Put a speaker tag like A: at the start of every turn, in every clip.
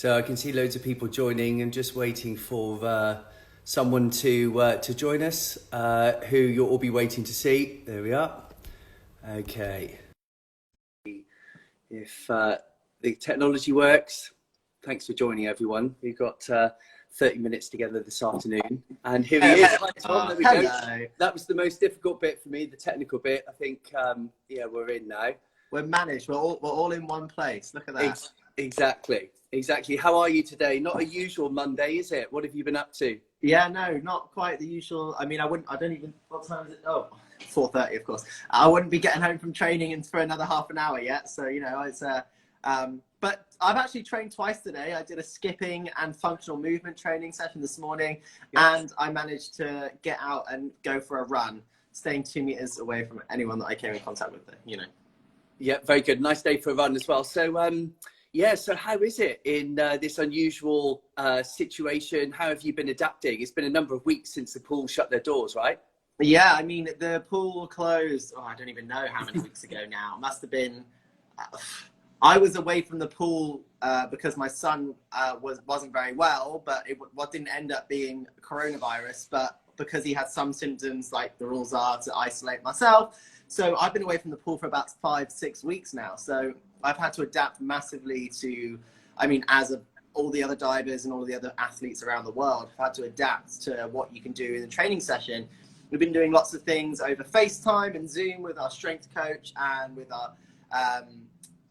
A: So I can see loads of people joining and just waiting for someone to join us, who you'll all be waiting to see. There we are. Okay. If the technology works, thanks for joining, everyone. We've got 30 minutes together this afternoon. And here he is. Hi, Tom. There we go. That was the most difficult bit for me, the technical bit. I think, yeah, we're in now.
B: We're managed. We're all in one place. Look at that.
A: Exactly. How are you today? Not a usual Monday, is it? What have you been up to?
B: Yeah, no, not quite the usual. I mean, I don't even, what time is it? Oh, 4:30, of course. I wouldn't be getting home from training for another half an hour yet. So, you know, it's, but I've actually trained twice today. I did a skipping and functional movement training session this morning, and I managed to get out and go for a run, staying 2 meters away from anyone that I came in contact with, you know.
A: Yeah, very good. Nice day for a run as well. So, yeah, so how is it in this unusual situation? How have you been adapting? It's been a number of weeks since the pool shut their doors, right?
B: Yeah, I mean, the pool closed, I don't even know how many weeks ago now. It must have been, I was away from the pool because my son wasn't very well, but what didn't end up being coronavirus, but because he had some symptoms, like the rules are to isolate myself. So I've been away from the pool for about 5-6 weeks now. So I've had to adapt massively to, I mean, as all the other divers and all the other athletes around the world have had to adapt to what you can do in the training session. We've been doing lots of things over FaceTime and Zoom with our strength coach and with our,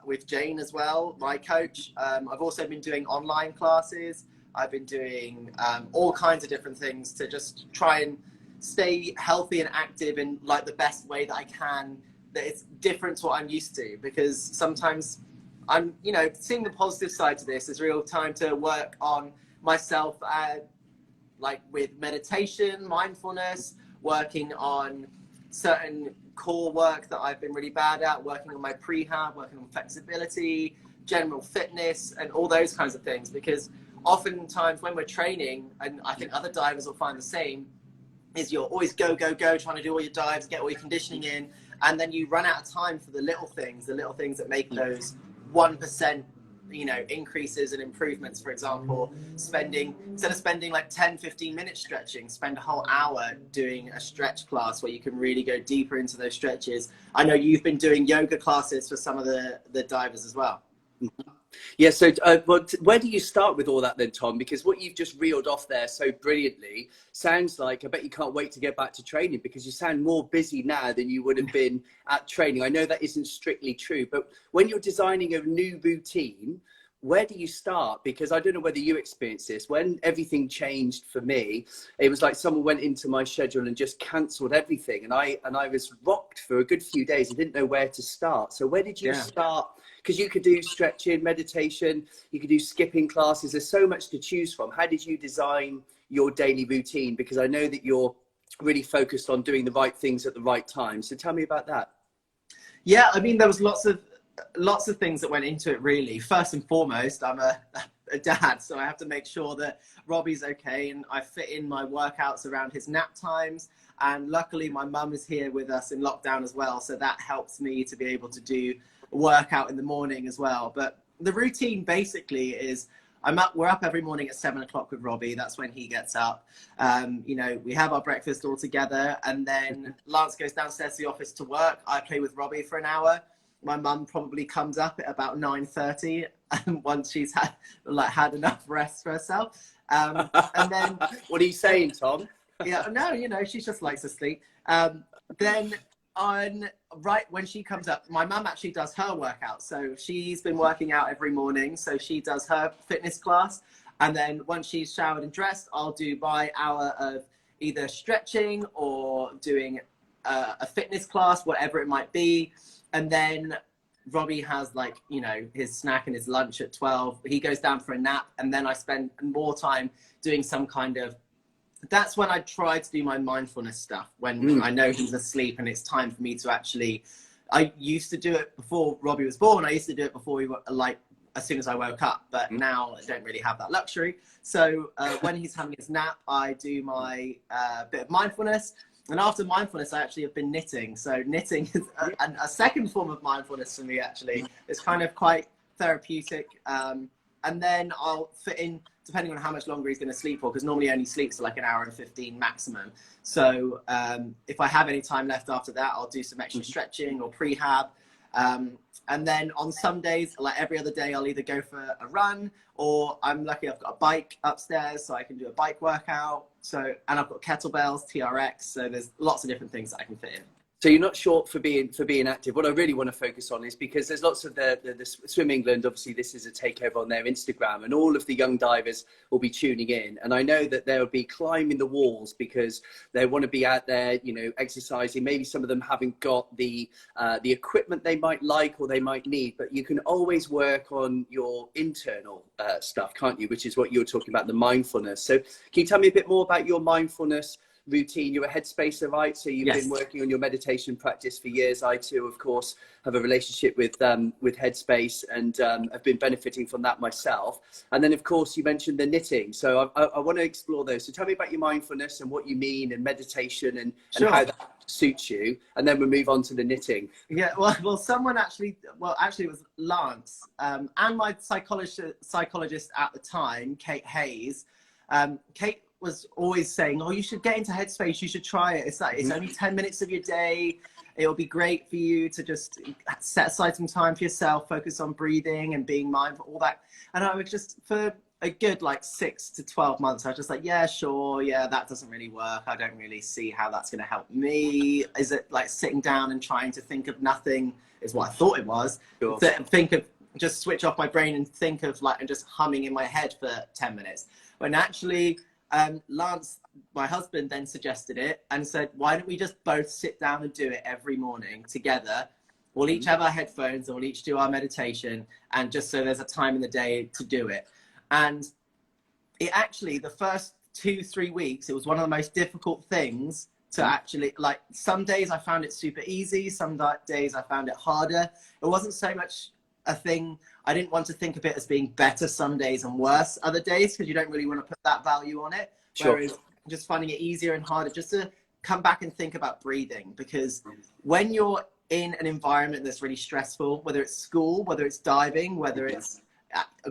B: with Jane as well, my coach. I've also been doing online classes. I've been doing all kinds of different things to just try and stay healthy and active in like the best way that I can, that it's different to what I'm used to, because sometimes I'm, you know, seeing the positive side to this is real time to work on myself, like with meditation, mindfulness, working on certain core work that I've been really bad at, working on my prehab, working on flexibility, general fitness, and all those kinds of things. Because oftentimes when we're training, and I think other divers will find the same, is you're always go, trying to do all your dives, get all your conditioning in, and then you run out of time for the little things that make those 1%, you know, increases and improvements. For example, instead of spending like 10-15 minutes stretching, spend a whole hour doing a stretch class where you can really go deeper into those stretches. I know you've been doing yoga classes for some of the divers as well.
A: Yeah, so but where do you start with all that then, Tom? Because what you've just reeled off there so brilliantly sounds like, I bet you can't wait to get back to training, because you sound more busy now than you would have been at training. I know that isn't strictly true, but when you're designing a new routine, where do you start? Because I don't know whether you experienced this. When everything changed for me, it was like someone went into my schedule and just cancelled everything. And I was rocked for a good few days. I didn't know where to start. So where did you start? Because you could do stretching, meditation, you could do skipping classes. There's so much to choose from. How did you design your daily routine? Because I know that you're really focused on doing the right things at the right time. So tell me about that.
B: Yeah, I mean, there was lots of things that went into it, really. First and foremost, I'm a dad, so I have to make sure that Robbie's okay, and I fit in my workouts around his nap times. And luckily, my mum is here with us in lockdown as well, so that helps me to be able to do a workout in the morning as well. But the routine basically is we're up every morning at 7 o'clock with Robbie. That's when he gets up. You know, we have our breakfast all together, and then Lance goes downstairs to the office to work. I play with Robbie for an hour. My mum probably comes up at about 9:30 once she's had enough rest for herself. And then
A: what are you saying, Tom?
B: Yeah, no, you know, she just likes to sleep. Then when she comes up, my mum actually does her workout. So she's been working out every morning. So she does her fitness class. And then once she's showered and dressed, I'll do my hour of either stretching or doing a fitness class, whatever it might be. And then Robbie has, like, you know, his snack and his lunch at 12. He goes down for a nap. And then I spend more time doing some kind of, that's when I try to do my mindfulness stuff, when I know he's asleep and it's time for me to actually, I used to do it before Robbie was born. I used to do it before we were, like, as soon as I woke up, but now I don't really have that luxury. So when he's having his nap, I do my bit of mindfulness. And after mindfulness, I actually have been knitting. So knitting is a second form of mindfulness for me, actually. It's kind of quite therapeutic. and then I'll fit in, depending on how much longer he's going to sleep for, because normally only sleeps for like an hour and 15 maximum. So if I have any time left after that, I'll do some extra stretching or prehab. And then on some days, like every other day, I'll either go for a run, or I'm lucky I've got a bike upstairs, so I can do a bike workout. So, and I've got kettlebells, TRX, so there's lots of different things that I can fit in.
A: So you're not short for being active. What I really want to focus on is, because there's lots of the Swim England, obviously this is a takeover on their Instagram, and all of the young divers will be tuning in. And I know that they'll be climbing the walls because they want to be out there, you know, exercising. Maybe some of them haven't got the equipment they might like or they might need, but you can always work on your internal stuff, can't you? Which is what you're talking about, the mindfulness. So can you tell me a bit more about your mindfulness routine? You're a headspacer, right? So you've been working on your meditation practice for years. I too, of course, have a relationship with Headspace, and have been benefiting from that myself. And then, of course, you mentioned the knitting. So I want to explore those. So tell me about your mindfulness and what you mean, and meditation, and how that suits you. And then we'll move on to the knitting. Yeah,
B: well, someone actually, it was Lance, and my psychologist at the time, Kate Hayes. Kate was always saying, oh, you should get into Headspace, you should try it. It's like, it's only 10 minutes of your day. It'll be great for you to just set aside some time for yourself, focus on breathing and being mindful, all that. And I was just, for a good like 6 to 12 months, I was just like, yeah, sure. Yeah, that doesn't really work. I don't really see how that's going to help me. Is it like sitting down and trying to think of nothing is what I thought it was. Sure. Think of, just switch off my brain and think of like, and just humming in my head for 10 minutes. When actually, Lance, my husband, then suggested it and said, why don't we just both sit down and do it every morning together? We'll each have our headphones and we'll each do our meditation, and just so there's a time in the day to do it. And it actually, the first 2-3 weeks, it was one of the most difficult things to actually, like, some days I found it super easy, some days I found it harder. It wasn't so much a thing, I didn't want to think of it as being better some days and worse other days, because you don't really want to put that value on it. Sure. Whereas just finding it easier and harder, just to come back and think about breathing, because when you're in an environment that's really stressful, whether it's school, whether it's diving, whether it's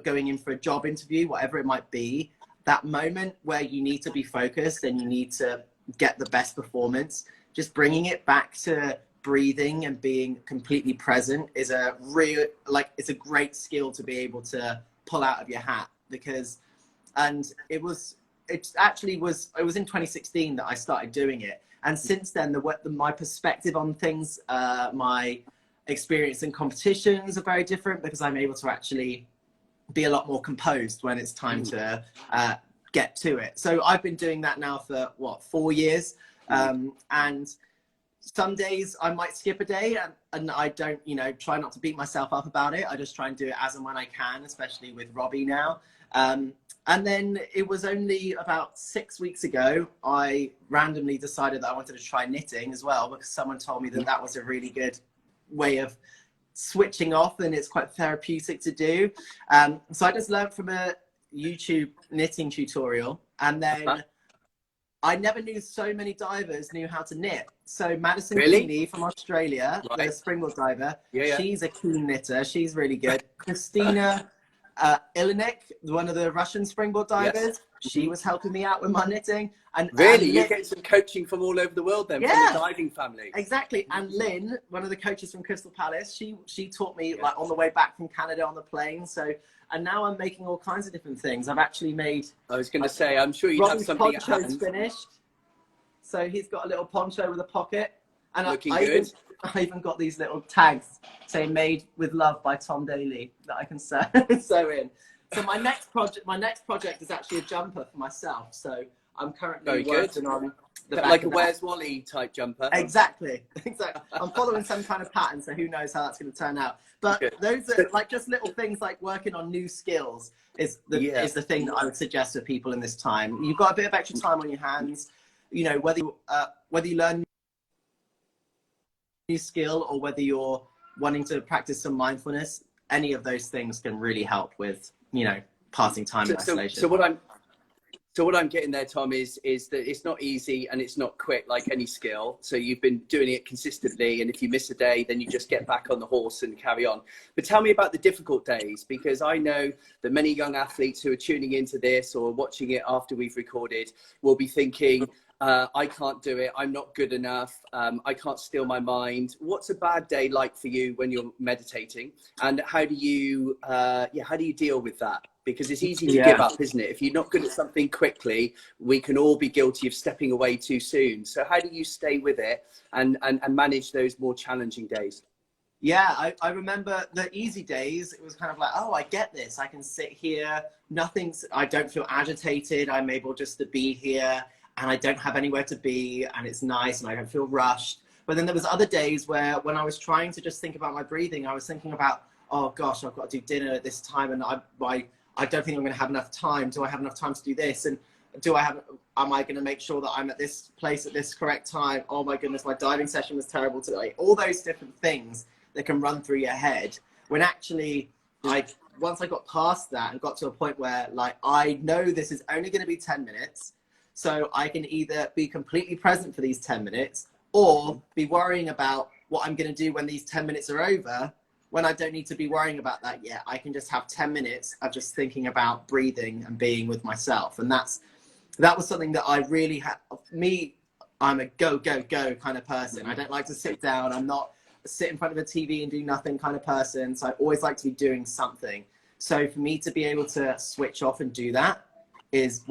B: going in for a job interview, whatever it might be, that moment where you need to be focused and you need to get the best performance, just bringing it back to breathing and being completely present is a real, like, it's a great skill to be able to pull out of your hat. Because, and it actually was in 2016 that I started doing it. And since then, my perspective on things, my experience in competitions are very different, because I'm able to actually be a lot more composed when it's time to get to it. So I've been doing that now for 4 years. And some days I might skip a day, and I don't, try not to beat myself up about it. I just try and do it as and when I can, especially with Robbie now. And then it was only about 6 weeks ago, I randomly decided that I wanted to try knitting as well, because someone told me that that was a really good way of switching off, and it's quite therapeutic to do. So I just learned from a YouTube knitting tutorial, and then I never knew so many divers knew how to knit. So Madison Keeney from Australia, the springboard diver, she's a keen knitter. She's really good. Christina Ilinik, one of the Russian springboard divers, she was helping me out with my knitting. And
A: you get some coaching from all over the world then, from the diving family.
B: Exactly. And Lynn, one of the coaches from Crystal Palace, she taught me like on the way back from Canada on the plane. So, and now I'm making all kinds of different things. I've actually made,
A: I was going to say, I'm sure you have something at hand.
B: Finished. So he's got a little poncho with a pocket. And
A: I
B: even got these little tags saying "Made with Love" by Tom Daley that I can sew in. So my next project is actually a jumper for myself. So I'm currently working on
A: like a Where's Wally type jumper.
B: Exactly. I'm following some kind of pattern, so who knows how that's going to turn out. But those are like just little things, like working on new skills is the thing that I would suggest for people in this time. You've got a bit of extra time on your hands, whether you learn new skill or whether you're wanting to practice some mindfulness, any of those things can really help with passing time in isolation.
A: So what I'm getting there, Tom, is that it's not easy and it's not quick like any skill. So you've been doing it consistently, and if you miss a day, then you just get back on the horse and carry on. But tell me about the difficult days, because I know that many young athletes who are tuning into this or watching it after we've recorded will be thinking, I can't do it, I'm not good enough, I can't still my mind. What's a bad day like for you when you're meditating, and how do you deal with that? Because it's easy to give up, isn't it? If you're not good at something quickly, we can all be guilty of stepping away too soon. So how do you stay with it and manage those more challenging days?
B: Yeah, I remember the easy days. It was kind of like, oh, I get this. I can sit here. I don't feel agitated. I'm able just to be here, and I don't have anywhere to be, and it's nice, and I don't feel rushed. But then there was other days where when I was trying to just think about my breathing, I was thinking about, oh gosh, I've got to do dinner at this time, and I don't think I'm going to have enough time. Do I have enough time to do this? And am I going to make sure that I'm at this place at this correct time? Oh my goodness, my diving session was terrible today. All those different things that can run through your head, when actually, like, once I got past that and got to a point where, like, I know this is only going to be 10 minutes, so I can either be completely present for these 10 minutes or be worrying about what I'm going to do when these 10 minutes are over, when I don't need to be worrying about that yet. I can just have 10 minutes of just thinking about breathing and being with myself. And that was something that I really had. I'm a go, go, go kind of person. I don't like to sit down. I'm not sit in front of a TV and do nothing kind of person. So I always like to be doing something. So for me to be able to switch off and do that is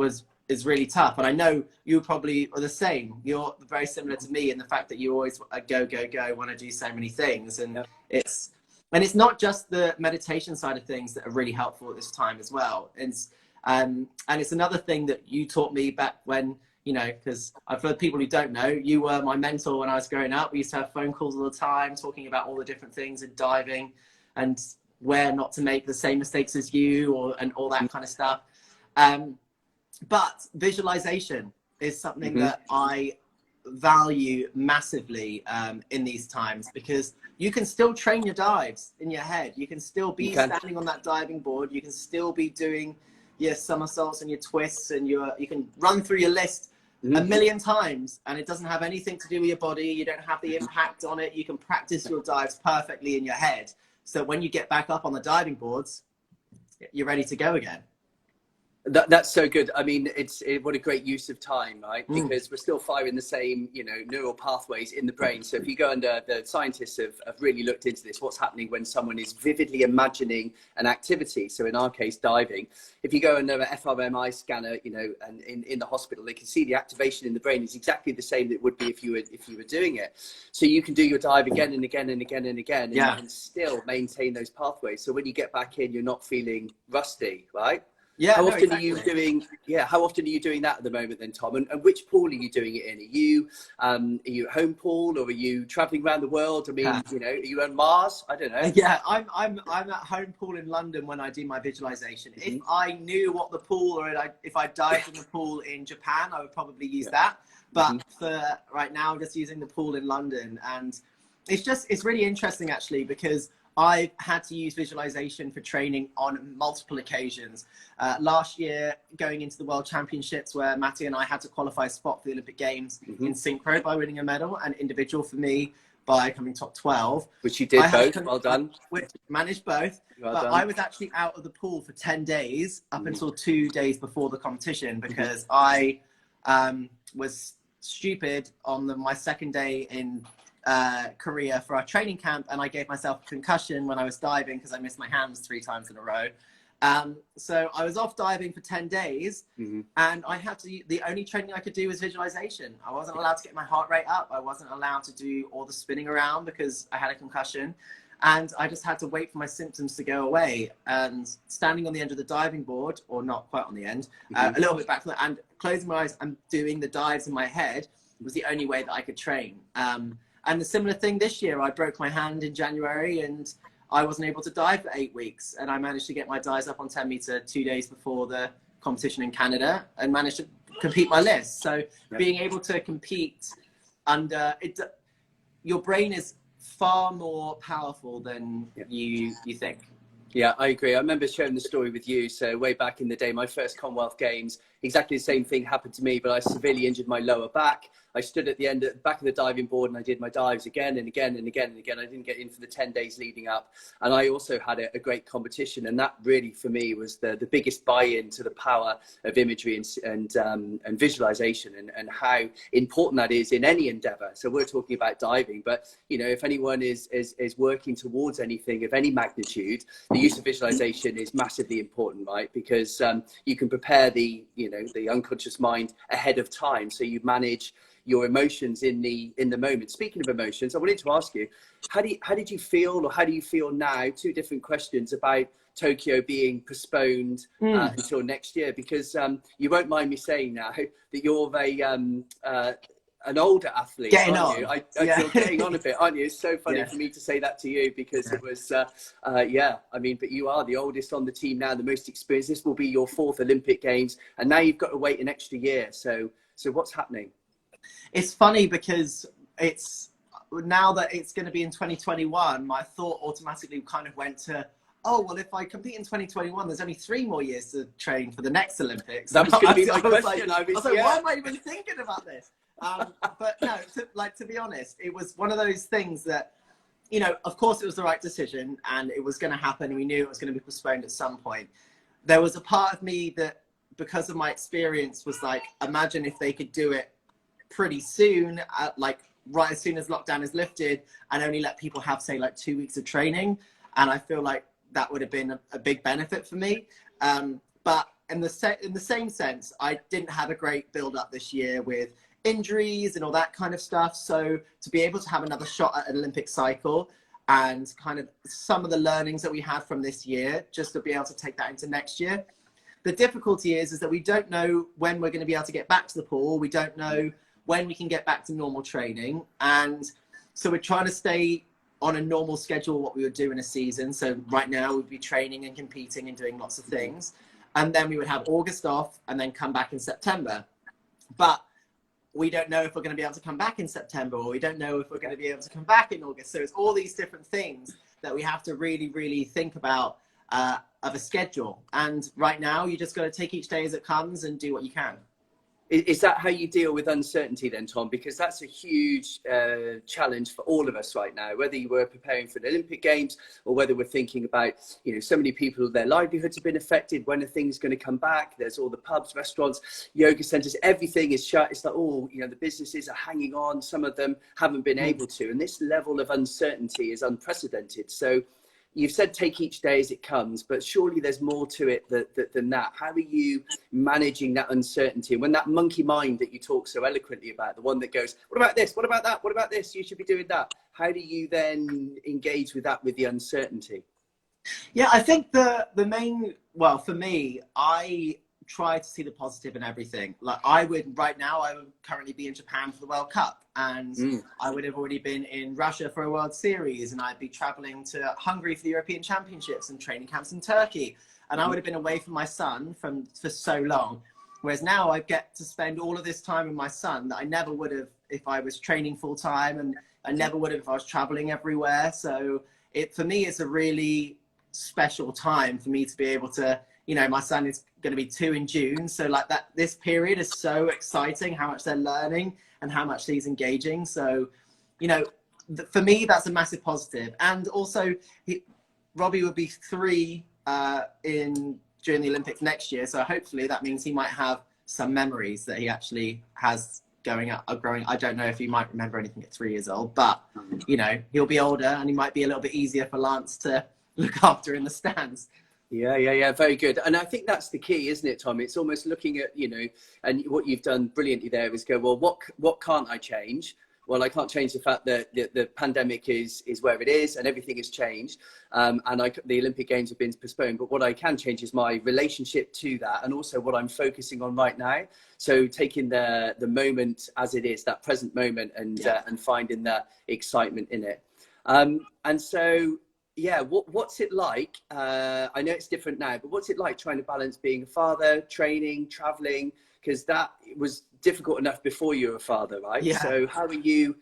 B: really tough. And I know you probably are the same. You're very similar to me in the fact that you always go, go, go, want to do so many things. And it's not just the meditation side of things that are really helpful at this time as well. And it's another thing that you taught me back when, you know, because for people who don't know, you were my mentor when I was growing up. We used to have phone calls all the time talking about all the different things in diving and where not to make the same mistakes as you and all that kind of stuff. But visualization is something that I value massively in these times, because you can still train your dives in your head. You can still be standing on that diving board. You can still be doing your somersaults and your twists, and you can run through your list a million times, and it doesn't have anything to do with your body. You don't have the impact on it. You can practice your dives perfectly in your head, so when you get back up on the diving boards, you're ready to go again.
A: That's so good. I mean, what a great use of time, right? Because we're still firing the same, you know, neural pathways in the brain. So if you go under, the scientists have really looked into this, what's happening when someone is vividly imagining an activity. So in our case, diving, if you go under an fMRI scanner, you know, and in the hospital, they can see the activation in the brain is exactly the same that it would be if you were doing it. So you can do your dive again and again and again and again, and still maintain those pathways. So when you get back in, you're not feeling rusty, right?
B: Yeah.
A: How often are you doing? Yeah. How often are you doing that at the moment, then, Tom? And which pool are you doing it in? Are you at home pool, or are you traveling around the world? I mean, you know, are you on Mars? I don't know.
B: Yeah, I'm at home pool in London when I do my visualization. If I knew what the pool, or if I dived in the pool in Japan, I would probably use that. But for right now, I'm just using the pool in London, and it's really interesting actually, because I've had to use visualization for training on multiple occasions. Last year, going into the World Championships, where Matty and I had to qualify a spot for the Olympic Games in synchro by winning a medal, and individual for me by coming top 12.
A: Which you did both, well done.
B: Managed both. But I was actually out of the pool for 10 days, up until 2 days before the competition, because I was stupid on my second day in Korea for our training camp, and I gave myself a concussion when I was diving because I missed my hands 3 times in a row. So I was off diving for 10 days, and I had to, the only training I could do was visualization. I wasn't allowed to get my heart rate up. I wasn't allowed to do all the spinning around because I had a concussion, and I just had to wait for my symptoms to go away. And standing on the end of the diving board, or not quite on the end, a little bit back, and closing my eyes and doing the dives in my head was the only way that I could train. And the similar thing this year, I broke my hand in January, and I wasn't able to dive for 8 weeks. And I managed to get my dives up on 10 meter 2 days before the competition in Canada, and managed to compete my list. So being able to compete under it, your brain is far more powerful than you think.
A: Yeah, I agree. I remember sharing the story with you. So way back in the day, my first Commonwealth Games, exactly the same thing happened to me, but I severely injured my lower back. I stood at the back of the diving board and I did my dives again and again and again and again. I didn't get in for the 10 days leading up. And I also had a great competition. And that really, for me, was the biggest buy-in to the power of imagery and visualization, and how important that is in any endeavor. So we're talking about diving, but, you know, if anyone is working towards anything of any magnitude, the use of visualization is massively important, right? Because you can prepare the unconscious mind ahead of time. So you manage your emotions in the moment. Speaking of emotions, I wanted to ask you, how did you feel, or how do you feel now? Two different questions about Tokyo being postponed until next year, because you won't mind me saying now that you're an older athlete, aren't you? You're getting on a bit, aren't you? It's so funny for me to say that to you, because it was, I mean, but you are the oldest on the team now, the most experienced. This will be your 4th Olympic Games, and now you've got to wait an extra year. So what's happening?
B: It's funny because now that it's going to be in 2021, my thought automatically kind of went to, oh, well, if I compete in 2021, there's only 3 more years to train for the next Olympics.
A: That was going to be my question.
B: I was like, why am I even thinking about this? But no, to be honest, it was one of those things that, you know, of course it was the right decision and it was going to happen. We knew it was going to be postponed at some point. There was a part of me that, because of my experience, was like, imagine if they could do it pretty soon, like right as soon as lockdown is lifted, and only let people have, say, like 2 weeks of training. And I feel like that would have been a big benefit for me. But in the same sense, I didn't have a great build up this year with injuries and all that kind of stuff. So to be able to have another shot at an Olympic cycle, and kind of some of the learnings that we had from this year, just to be able to take that into next year. The difficulty is that we don't know when we're going to be able to get back to the pool. We don't know when we can get back to normal training. And so we're trying to stay on a normal schedule, what we would do in a season. So right now we'd be training and competing and doing lots of things. And then we would have August off and then come back in September. But we don't know if we're going to be able to come back in September, or we don't know if we're going to be able to come back in August. So it's all these different things that we have to really, really think about of a schedule. And right now you just got to take each day as it comes and do what you can.
A: Is that how you deal with uncertainty then, Tom? Because that's a huge challenge for all of us right now, whether you were preparing for the Olympic Games or whether we're thinking about, you know, so many people, their livelihoods have been affected. When are things going to come back? There's all the pubs, restaurants, yoga centers, everything is shut. It's like, oh, you know, the businesses are hanging on. Some of them haven't been able to. And this level of uncertainty is unprecedented. So you've said take each day as it comes, but surely there's more to it than that. How are you managing that uncertainty? And when that monkey mind that you talk so eloquently about, the one that goes, what about this? What about that? What about this? You should be doing that. How do you then engage with that, with the uncertainty?
B: Yeah, I think the main, well, for me, I try to see the positive in everything. Like I would currently be in Japan for the World Cup, and I would have already been in Russia for a World Series, and I'd be traveling to Hungary for the European Championships and training camps in Turkey. And I would have been away from my son for so long. Whereas now I get to spend all of this time with my son that I never would have if I was training full time, and I never would have if I was traveling everywhere. So for me, it's a really special time for me to be able to, you know, my son is going to be 2 in June. So like that, this period is so exciting, how much they're learning and how much he's engaging. So, you know, for me, that's a massive positive. And also Robbie would be 3 during the Olympics next year. So hopefully that means he might have some memories that he actually has growing. I don't know if he might remember anything at 3 years old, but you know, he'll be older and he might be a little bit easier for Lance to look after in the stands.
A: Yeah. Very good. And I think that's the key, isn't it, Tom? It's almost looking at, you know, and what you've done brilliantly there is go, well, what can't I change? Well, I can't change the fact that the pandemic is where it is and everything has changed. And the Olympic Games have been postponed. But what I can change is my relationship to that, and also what I'm focusing on right now. So taking the moment as it is, that present moment, and finding that excitement in it. And so, yeah, what's it like? I know it's different now, but what's it like trying to balance being a father, training, traveling? Because that was difficult enough before you're a father, right?
B: Yeah.
A: So how are you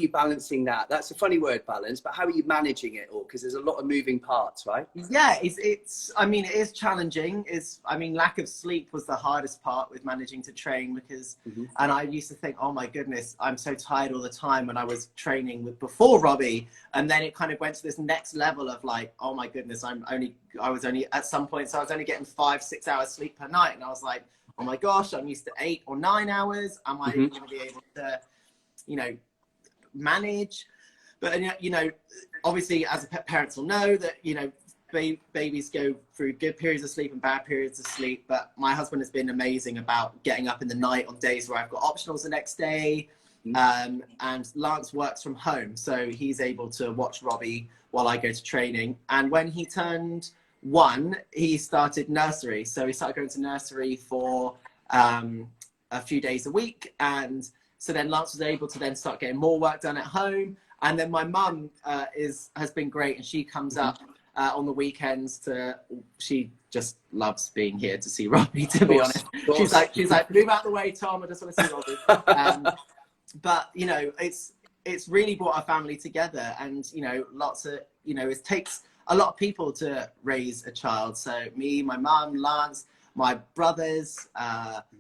A: balancing that? That's a funny word, balance, but how are you managing it all? Because there's a lot of moving parts, right?
B: Yeah, it's I mean, it is challenging. I mean, lack of sleep was the hardest part with managing to train, because and I used to think, oh my goodness, I'm so tired all the time when I was training before Robbie, and then it kind of went to this next level of like, oh my goodness, I was only at some point, so I was only getting 5-6 hours sleep per night, and I was like, oh my gosh, I'm used to 8 or 9 hours. Am I going to be able to, you know, manage? But, you know, obviously, as parents will know that, you know, babies go through good periods of sleep and bad periods of sleep. But my husband has been amazing about getting up in the night on days where I've got optionals the next day. And Lance works from home, so he's able to watch Robbie while I go to training. And when he turned 1, he started nursery. So he started going to nursery for a few days a week. And so then Lance was able to then start getting more work done at home. And then my mum has been great, and she comes up on the weekends she just loves being here to see Robbie, to be honest. She's like, move out the way, Tom, I just want to see Robbie. But, you know, it's really brought our family together, and, you know, it takes a lot of people to raise a child. So me, my mum, Lance, my brothers,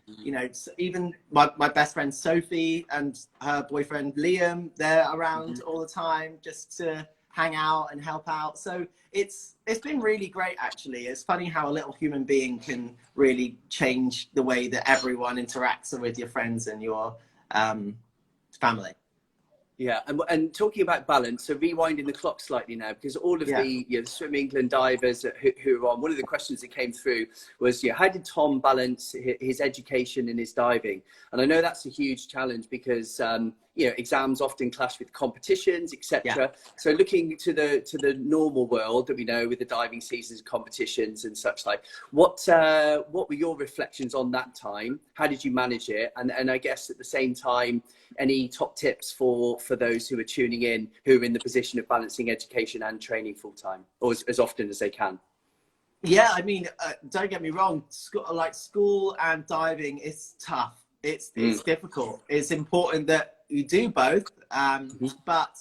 B: you know, even my best friend Sophie and her boyfriend Liam, they're around all the time just to hang out and help out. So it's been really great, actually. It's funny how a little human being can really change the way that everyone interacts with your friends and your family.
A: Yeah, and talking about balance, so rewinding the clock slightly now, because all of the Swim England divers who are on, one of the questions that came through was, how did Tom balance his education and his diving? And I know that's a huge challenge because exams often clash with competitions, etc. So looking to the normal world that we know with the diving seasons, competitions and such like, what were your reflections on that time? How did you manage it? And I guess at the same time, any top tips for those who are tuning in, who are in the position of balancing education and training full time, or as often as they can?
B: Yeah, I mean, don't get me wrong. School and diving is tough. It's difficult. It's important that you do both. But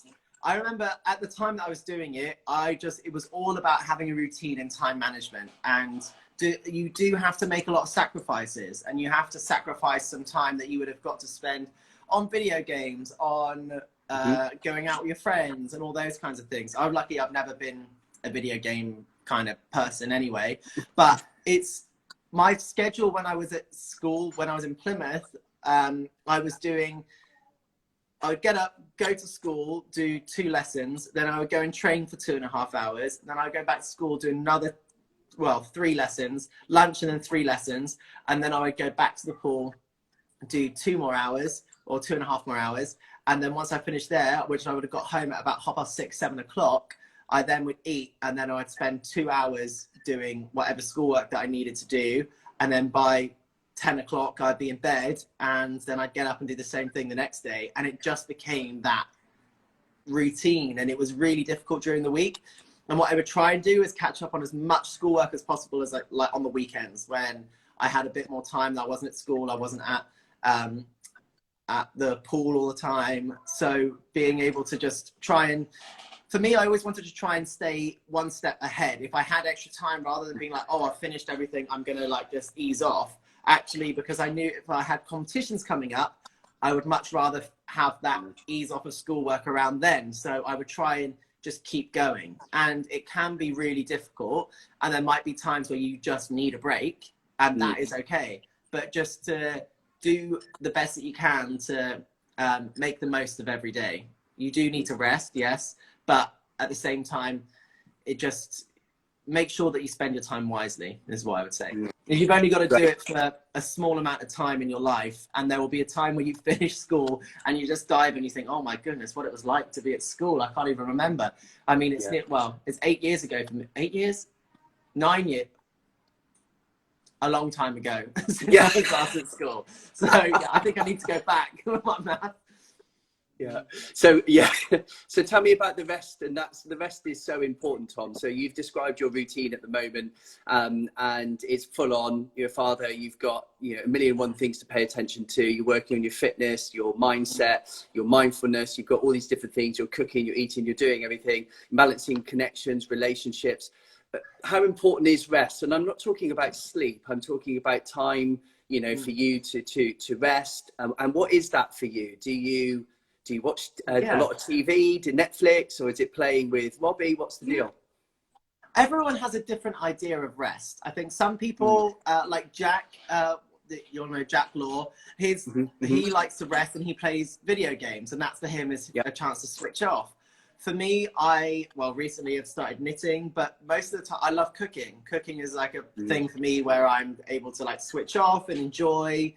B: I remember at the time that I was doing it, it was all about having a routine and time management. And you do have to make a lot of sacrifices, and you have to sacrifice some time that you would have got to spend on video games, on going out with your friends and all those kinds of things. I'm lucky I've never been a video game kind of person anyway, but it's my schedule when I was at school, when I was in Plymouth, I would get up, go to school, do 2 lessons, then I would go and train for 2.5 hours, then I would go back to school, do 3 lessons, lunch and then 3 lessons, and then I would go back to the pool, do 2 more hours, or 2.5 more hours. And then once I finished there, which I would have got home at about 6:30, 7 o'clock, I then would eat, and then I'd spend 2 hours doing whatever schoolwork that I needed to do. And then by 10 o'clock, I'd be in bed, and then I'd get up and do the same thing the next day. And it just became that routine, and it was really difficult during the week. And what I would try and do is catch up on as much schoolwork as possible, as like on the weekends when I had a bit more time, that I wasn't at school, I wasn't at the pool all the time. So being able to just try and, for me, I always wanted to try and stay one step ahead. If I had extra time, rather than being like, oh, I've finished everything, I'm going to just ease off. Actually, because I knew if I had competitions coming up, I would much rather have that ease off of schoolwork around then. So I would try and just keep going. And it can be really difficult. And there might be times where you just need a break, and that is okay. But just to do the best that you can to make the most of every day. You do need to rest, yes, but at the same time, it just make sure that you spend your time wisely, is what I would say. You've only got to do it for a small amount of time in your life, and there will be a time where you finish school and you just dive and you think, oh my goodness, what it was like to be at school. I can't even remember. I mean, it's 8 years ago for me. 8 years? 9 years? A long time ago since I was last at school. So yeah, I think I need to go back with my math.
A: Yeah. So yeah. So tell me about the rest, and the rest is so important, Tom. So you've described your routine at the moment, and it's full on. You're a father. You've got a million and one things to pay attention to. You're working on your fitness, your mindset, your mindfulness. You've got all these different things. You're cooking, you're eating, you're doing everything, balancing connections, relationships. But how important is rest? And I'm not talking about sleep. I'm talking about time. For you to rest. And what is that for you? Do you watch a lot of TV, do Netflix, or is it playing with Robbie? What's the deal?
B: Everyone has a different idea of rest. I think some people, like Jack, you'll know Jack Law, he likes to rest and he plays video games, and that's for him is a chance to switch off. For me, recently I've started knitting, but most of the time I love cooking. Cooking is like a thing for me where I'm able to like switch off and enjoy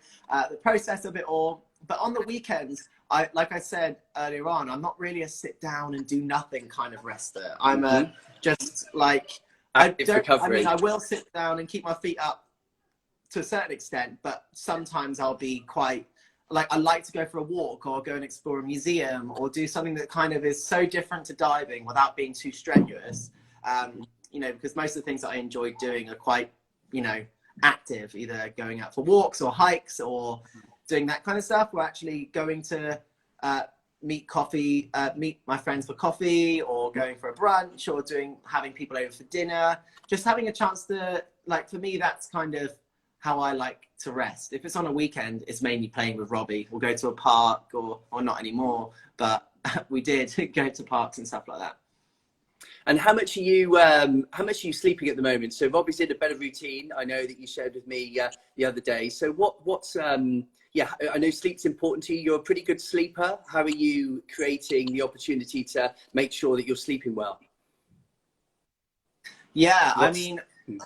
B: the process of it all. But on the weekends, like I said earlier on, I'm not really a sit down and do nothing kind of rester. I'm just like, I will sit down and keep my feet up to a certain extent, but sometimes I'll be quite, like, I like to go for a walk or go and explore a museum or do something that kind of is so different to diving without being too strenuous. Because most of the things that I enjoy doing are quite, active, either going out for walks or hikes or doing that kind of stuff. We're actually going to meet my friends for coffee or going for a brunch or having people over for dinner, just having a chance to, like, for me, that's kind of how I like to rest. If it's on a weekend, it's mainly playing with Robbie. We'll go to a park or not anymore, but we did go to parks and stuff like that.
A: And how much are you sleeping at the moment? So Robbie's in a better routine. I know that you shared with me the other day. So what's I know sleep's important to you. You're a pretty good sleeper. How are you creating the opportunity to make sure that you're sleeping well?
B: Yeah,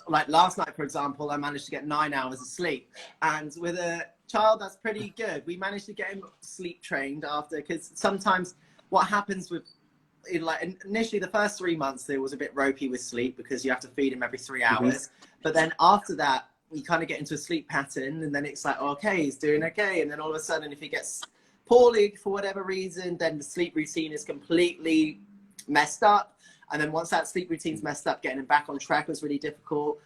B: like last night, for example, I managed to get 9 hours of sleep, and with a child, that's pretty good. We managed to get him sleep trained after, because sometimes what happens with, like, initially the first 3 months, it was a bit ropey with sleep because you have to feed him every 3 hours. But then after that, you kind of get into a sleep pattern, and then it's like, okay, he's doing okay. And then all of a sudden, if he gets poorly for whatever reason, then the sleep routine is completely messed up. And then once that sleep routine's messed up, getting him back on track was really difficult.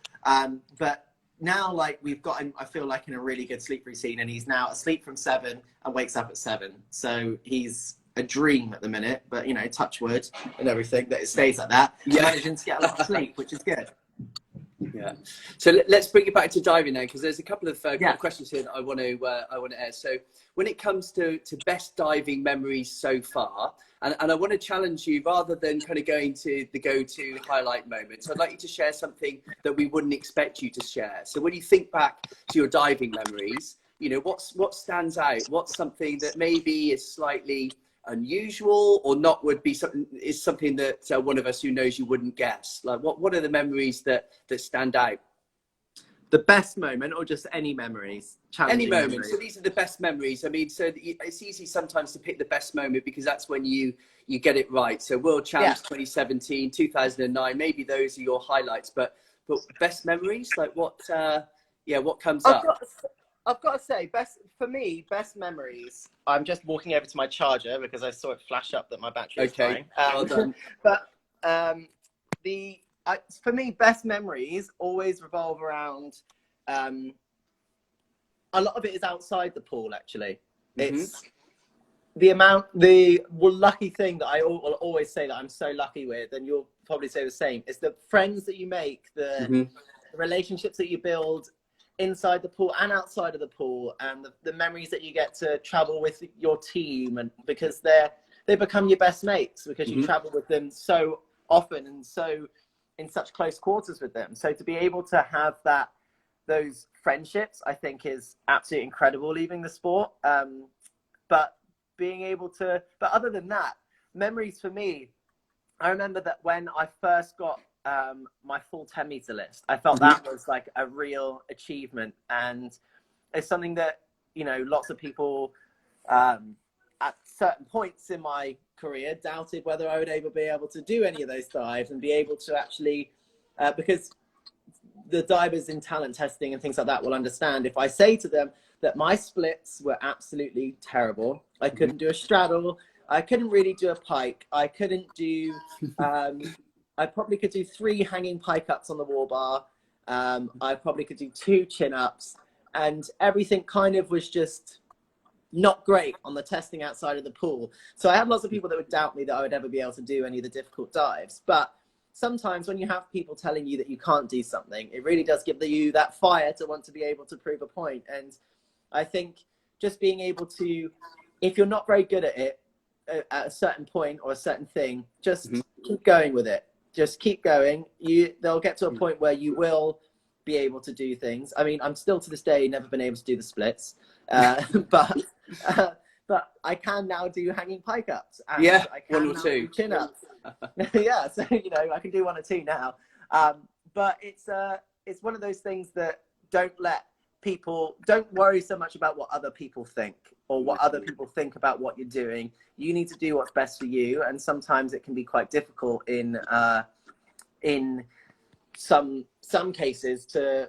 B: But now, like, we've got him, I feel like, in a really good sleep routine, and he's now asleep from 7 and wakes up at 7. So he's a dream at the minute, but, touch wood and everything, that it stays like that. Yeah. Managing to get a lot of sleep, which is good.
A: Yeah. So let's bring it back to diving now, because there's a couple of questions here that I want to ask. So when it comes to best diving memories so far, and I want to challenge you, rather than kind of going to the go-to highlight moments, I'd like you to share something that we wouldn't expect you to share. So when you think back to your diving memories, what stands out? What's something that maybe is slightly unusual or not would be something that one of us who knows you wouldn't guess? Like, what are the memories that stand out?
B: The best moment, or just any memories?
A: Any moment.
B: Memories.
A: So these are the best memories. I mean, so it's easy sometimes to pick the best moment because that's when you get it right. So World Champs 2017, 2009, maybe those are your highlights. But best memories, like what comes up?
B: I've got to say, best memories. I'm just walking over to my charger because I saw it flash up that my battery is dying.
A: Well done.
B: But for me, best memories always revolve around. A lot of it is outside the pool. Actually, it's the lucky thing that I will always say that I'm so lucky with, and you'll probably say the same. It's the friends that you make, the relationships that you build inside the pool and outside of the pool, and the memories that you get to travel with your team, and because they become your best mates because you travel with them so often and so in such close quarters with them. So to be able to have those friendships, I think, is absolutely incredible leaving the sport. But other than that, memories for me, I remember that when I first got my full 10-meter list, I felt that was like a real achievement, and it's something that lots of people at certain points in my career doubted whether I would ever be able to do any of those dives and be able to actually because the divers in talent testing and things like that will understand if I say to them that my splits were absolutely terrible. I couldn't do a straddle, I couldn't really do a pike. I couldn't do, I probably could do 3 hanging pike ups on the wall bar. I probably could do 2 chin ups, and everything kind of was just not great on the testing outside of the pool. So I had lots of people that would doubt me that I would ever be able to do any of the difficult dives. But sometimes when you have people telling you that you can't do something, it really does give you that fire to want to be able to prove a point. And I think just being able to, if you're not very good at it at a certain point or a certain thing, just keep going with it. Just keep going. They'll get to a point where you will be able to do things. I mean, I'm still to this day never been able to do the splits, but I can now do hanging pike ups. And
A: yeah,
B: I can
A: 1 or 2
B: chin ups. Yeah, so I can do 1 or 2 now. But it's one of those things that don't worry so much about what other people think or what other people think about what you're doing. You need to do what's best for you, and sometimes it can be quite difficult in some cases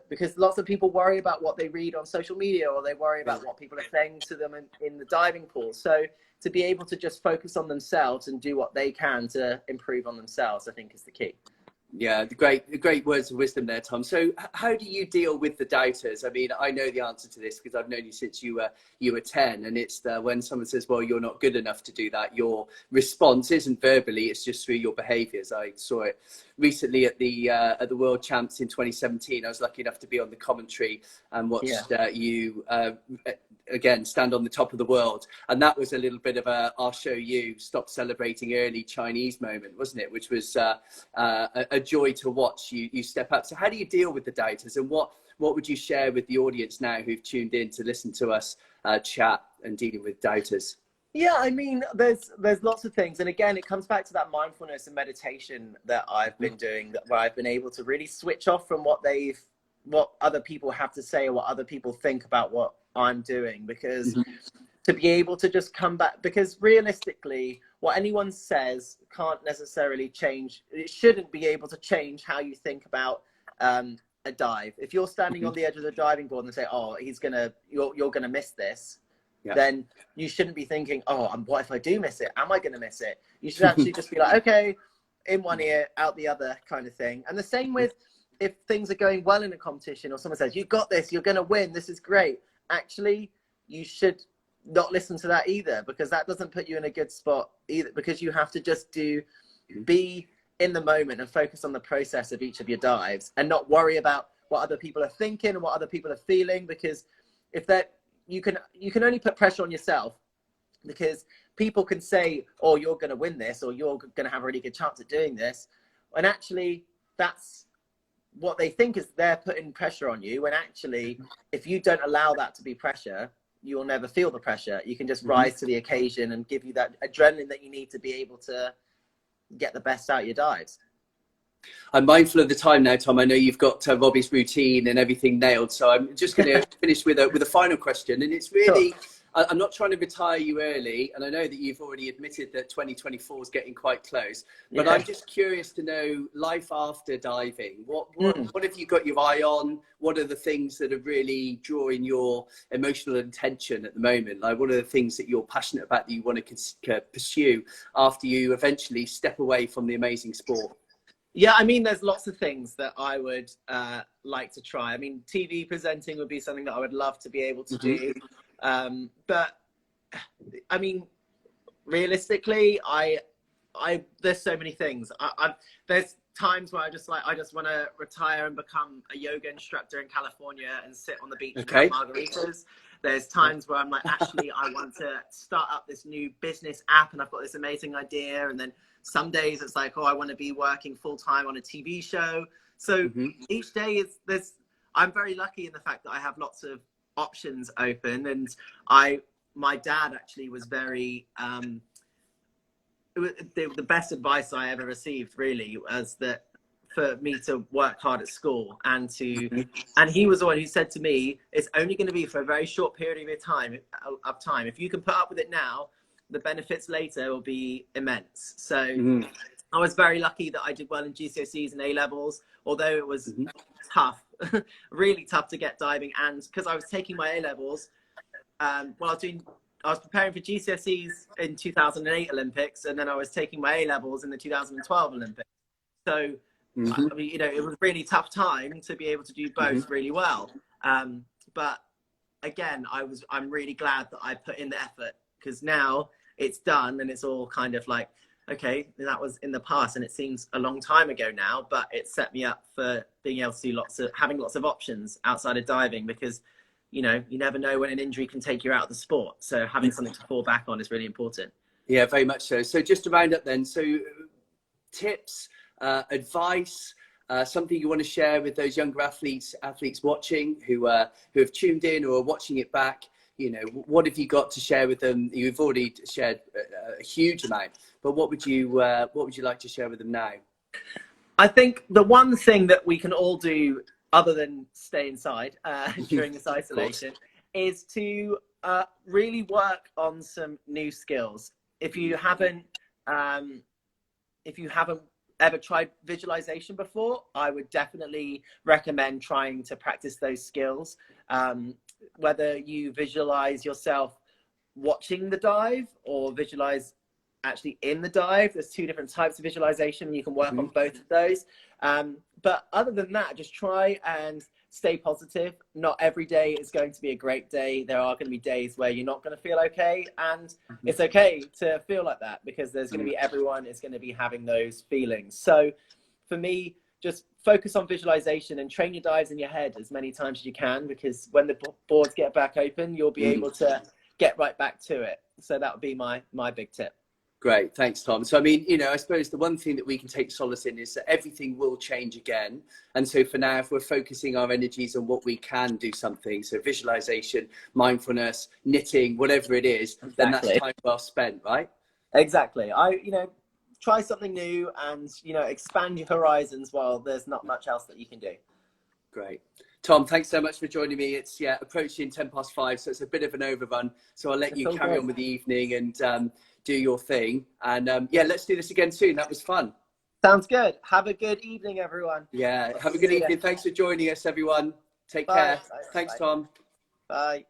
B: because lots of people worry about what they read on social media, or they worry about what people are saying to them in the diving pool. So to be able to just focus on themselves and do what they can to improve on themselves, I think is the key.
A: Yeah, great words of wisdom there, Tom. So how do you deal with the doubters? I mean, I know the answer to this because I've known you since you were 10, and it's when someone says, well, you're not good enough to do that, your response isn't verbally, it's just through your behaviors. I saw it recently at the World Champs in 2017. I was lucky enough to be on the commentary and watched you again stand on the top of the world, and that was a little bit of a I'll show you, stop celebrating early Chinese moment, wasn't it, which was a joy to watch you step up. So how do you deal with the doubters, and what would you share with the audience now who've tuned in to listen to us chat and dealing with doubters?
B: Yeah, I mean, there's lots of things, and again, it comes back to that mindfulness and meditation that I've been doing, where I've been able to really switch off from what other people have to say or what other people think about what I'm doing, because to be able to just come back, because realistically what anyone says can't necessarily change, it shouldn't be able to change how you think about a dive. If you're standing on the edge of the diving board and say, oh, you're gonna miss this, then you shouldn't be thinking, oh, what if I do miss it? Am I gonna miss it? You should actually just be like, okay, in one ear, out the other, kind of thing. And the same with if things are going well in a competition, or someone says, you got this, you're gonna win, this is great. Actually, you should not listen to that either, because that doesn't put you in a good spot either, because you have to just be in the moment and focus on the process of each of your dives, and not worry about what other people are thinking and what other people are feeling, because if that you can only put pressure on yourself, because people can say, oh, you're going to win this, or you're going to have a really good chance at doing this, and actually that's what they think, is they're putting pressure on you, when actually if you don't allow that to be pressure, you will never feel the pressure. You can just rise to the occasion and give you that adrenaline that you need to be able to get the best out of your dives.
A: I'm mindful of the time now, Tom. I know you've got Robbie's routine and everything nailed, so I'm just going to finish with a final question, and it's really, I'm not trying to retire you early, and I know that you've already admitted that 2024 is getting quite close, but I'm just curious to know, life after diving, what have you got your eye on? What are the things that are really drawing your emotional attention at the moment? Like, what are the things that you're passionate about that you want to pursue after you eventually step away from the amazing sport?
B: Yeah, I mean, there's lots of things that I would like to try. I mean, TV presenting would be something that I would love to be able to do. But I mean, realistically, there's so many things. There's times where I just want to retire and become a yoga instructor in California and sit on the beach and have margaritas. There's times where I'm like, actually, I want to start up this new business app, and I've got this amazing idea. And then some days it's like, oh, I want to be working full time on a TV show. So each day I'm very lucky in the fact that I have lots of options open. And my dad actually was very, the best advice I ever received really was that for me to work hard at school, and he was the one who said to me, it's only going to be for a very short period of time. If you can put up with it now, the benefits later will be immense. So I was very lucky that I did well in GCSEs and A levels, although it was tough, really tough to get diving. And because I was taking my A levels, I was doing I was preparing for GCSEs in 2008 Olympics, and then I was taking my A levels in the 2012 Olympics. So,
A: Mm-hmm.
B: I mean, you know, it was a really tough time to be able to do both really well. But again, I'm really glad that I put in the effort, because now it's done and it's all kind of like, okay, that was in the past and it seems a long time ago now, but it set me up for being able to do having lots of options outside of diving, because, you know, you never know when an injury can take you out of the sport. So having something to fall back on is really important.
A: Yeah, very much so. So just to round up then, so tips, advice, something you want to share with those younger athletes watching who have tuned in or are watching it back. You know, what have you got to share with them? You've already shared a huge amount, but what would you like to share with them now?
B: I think the one thing that we can all do, other than stay inside during this isolation, is to really work on some new skills. If you haven't ever tried visualization before, I would definitely recommend trying to practice those skills. Whether you visualize yourself watching the dive or visualize actually in the dive, there's two different types of visualization. You can work on both of those. But other than that, just try and stay positive. Not every day is going to be a great day. There are going to be days where you're not going to feel okay, and it's okay to feel like that, because there's going to be, everyone is going to be having those feelings. So for me, just focus on visualization and train your dives in your head as many times as you can, because when the boards get back open, you'll be able to get right back to it. So that would be my big tip.
A: Great. Thanks, Tom. So, I mean, you know, I suppose the one thing that we can take solace in is that everything will change again. And so for now, if we're focusing our energies on what we can do something, so visualization, mindfulness, knitting, whatever it is, then that's time well spent, right?
B: Exactly. Try something new and, you know, expand your horizons while there's not much else that you can do. Great.
A: Tom, thanks so much for joining me. It's approaching 5:10, so it's a bit of an overrun. So I'll let you carry on with the evening and do your thing. And let's do this again soon. That was fun.
B: Sounds good. Have a good evening, everyone.
A: Yeah, have a good evening. Thanks for joining us, everyone. Take care. Thanks, Tom.
B: Bye.